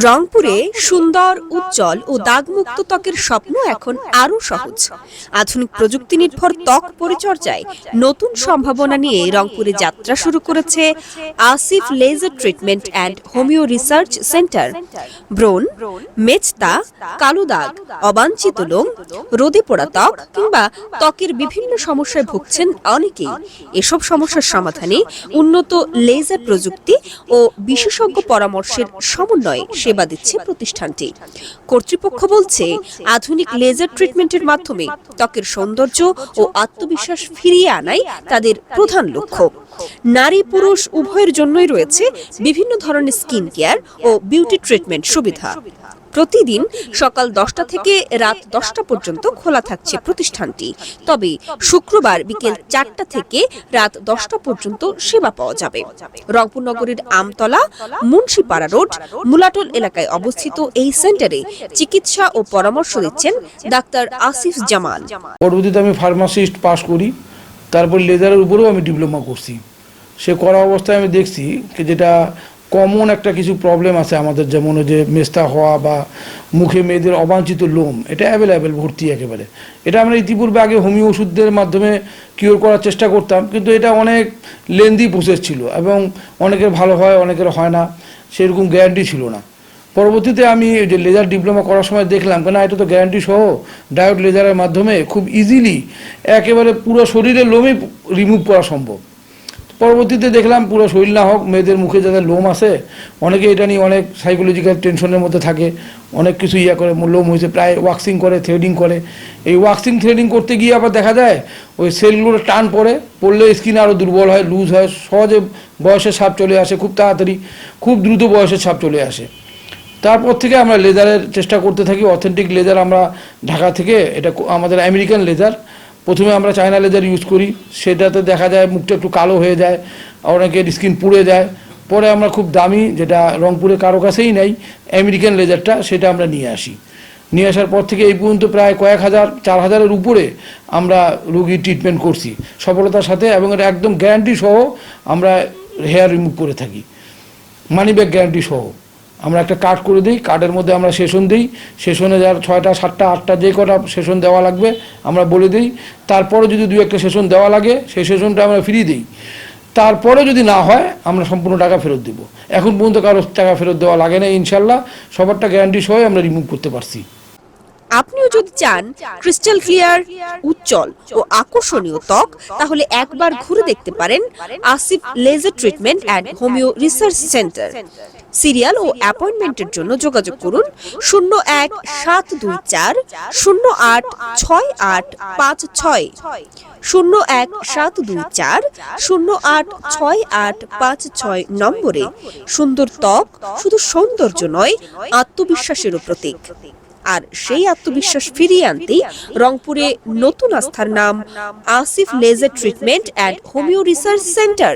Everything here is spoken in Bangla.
রংপুরে সুন্দর, উজ্জ্বল ও দাগমুক্ত ত্বকের স্বপ্ন এখন আরও সহজ। আধুনিক প্রযুক্তি নির্ভর ত্বক পরিচর্যায় নতুন সম্ভাবনা নিয়ে রংপুরে যাত্রা শুরু করেছে Asif laser treatment and homeo research centre. ব্রণ, মেচতা, কালো দাগ, অবাঞ্ছিত লোম, রোদে পোড়া ত্বক কিংবা ত্বকের বিভিন্ন সমস্যায় ভুগছেন অনেকেই। এসব সমস্যার সমাধানে উন্নত লেজার প্রযুক্তি ও বিশেষজ্ঞ পরামর্শের সমন্বয়ে সেবা দিচ্ছে প্রতিষ্ঠানটি। কর্তৃপক্ষ বলছে, আধুনিক লেজার ট্রিটমেন্টের মাধ্যমে ত্বকের সৌন্দর্য ও আত্মবিশ্বাস ফিরিয়ে আনাই তাদের প্রধান লক্ষ্য। নারী পুরুষ উভয়ের জন্যই রয়েছে বিভিন্ন ধরনের স্কিন কেয়ার ও বিউটি ট্রিটমেন্ট সুবিধা। প্রতিদিন সকাল 10টা থেকে রাত 10টা পর্যন্ত খোলা থাকছে প্রতিষ্ঠানটি। তবে শুক্রবার বিকেল 4টা থেকে রাত 10টা পর্যন্ত সেবা পাওয়া যাবে। রংপুর নগরীর আমতলা, মুন্সিপাড়া রোড, মুলাটল এলাকায় অবস্থিত এই সেন্টারে চিকিৎসা ও পরামর্শ দিচ্ছেন ডাক্তার আসিফ জামাল। পরবর্তীতে আমি ফার্মাসিস্ট পাশ করি, তারপর লেজারের উপরেও আমি ডিপ্লোমা করছি। সে করা অবস্থায় আমি দেখছি যেটা কমন একটা কিছু প্রবলেম আছে আমাদের, যেমন যে মেস্তা হওয়া বা মুখে মেয়েদের অবাঞ্ছিত লোম, এটা অ্যাভেলেবেল ভর্তি একেবারে। এটা আমরা ইতিপূর্বে আগে হোমিও ওষুধের মাধ্যমে কিওর করার চেষ্টা করতাম, কিন্তু এটা অনেক লেন্দি প্রসেস ছিল এবং অনেকের ভালো হয়, অনেকের হয় না, সেরকম গ্যারান্টি ছিল না। পরবর্তীতে আমি যে লেজার ডিপ্লোমা করার সময় দেখলাম কেন এটা তো গ্যারান্টি সহ ডায়োড লেজারের মাধ্যমে খুব ইজিলি একেবারে পুরো শরীরের লোমই রিমুভ করা সম্ভব। পরবর্তীতে দেখলাম পুরো শরীর না হোক, মেয়েদের মুখে যাদের লোম আছে, অনেকে এটা নিয়ে অনেক সাইকোলজিক্যাল টেনশনের মধ্যে থাকে, অনেক কিছু করে, লোম হয়েছে প্রায় ওয়াক্সিং করে, থ্রেডিং করে। এই ওয়াক্সিং থ্রেডিং করতে গিয়ে আবার দেখা যায় ওই সেলগুলো টান পড়লে স্কিন আরও দুর্বল হয়, লুজ হয়, সহজে বয়সের ছাপ চলে আসে, খুব তাড়াতাড়ি, খুব দ্রুত বয়সের ছাপ চলে আসে। তারপর থেকে আমরা লেজারের চেষ্টা করতে থাকি। অথেন্টিক লেজার আমরা ঢাকা থেকে, এটা আমাদের আমেরিকান লেজার, প্রথমে আমরা চায়না লেজার ইউজ করি, সেটাতে দেখা যায় মুখটা একটু কালো হয়ে যায়, অনেকের স্কিন পুড়ে যায়। পরে আমরা খুব দামি, যেটা রংপুরে কারো কাছেই নেই, আমেরিকান লেজারটা, সেটা আমরা নিয়ে আসি। নিয়ে আসার পর থেকে এই পর্যন্ত প্রায় কয়েক হাজার, 4000-এর উপরে আমরা রোগীর ট্রিটমেন্ট করছি সফলতার সাথে, এবং এটা একদম গ্যারান্টি সহ আমরা হেয়ার রিমুভ করে থাকি, মানি ব্যাক গ্যারান্টি সহ। আমরা একটা কার্ড করে দিই, কার্ডের মধ্যে আমরা সেশন দিই, সেশনে যার 6টা 7টা 8টা যে কটা সেশন দেওয়া লাগবে আমরা বলে দিই। তারপরে যদি 2-1টা সেশন দেওয়া লাগে, সেই সেশনটা আমরা ফ্রি দিই। তারপরে যদি না হয় আমরা সম্পূর্ণ টাকা ফেরত দেবো। এখন পর্যন্ত কারো টাকা ফেরত দেওয়া লাগে না, ইনশাল্লাহ সবারটা গ্যারান্টি সহ আমরা রিমুভ করতে পারছি। আপনিও যদি চান ক্রিস্টাল ক্লিয়ার, উজ্জ্বল ও আকর্ষণীয় ত্বক, তাহলে একবার ঘুরে দেখতে পারেন Asif laser treatment and homeo research centre. Serial ও অ্যাপয়েন্টমেন্টের জন্য যোগাযোগ করুন 01-724 08-6856, 01-724 08-6856 নম্বরে। সুন্দর ত্বক শুধু সৌন্দর্য নয়, আত্মবিশ্বাসেরও প্রতীক। আর সেই আত্মবিশ্বাস ফিরিয়ে আনতে রংপুরে নতুন আস্থার নাম Asif laser treatment and homeo research centre.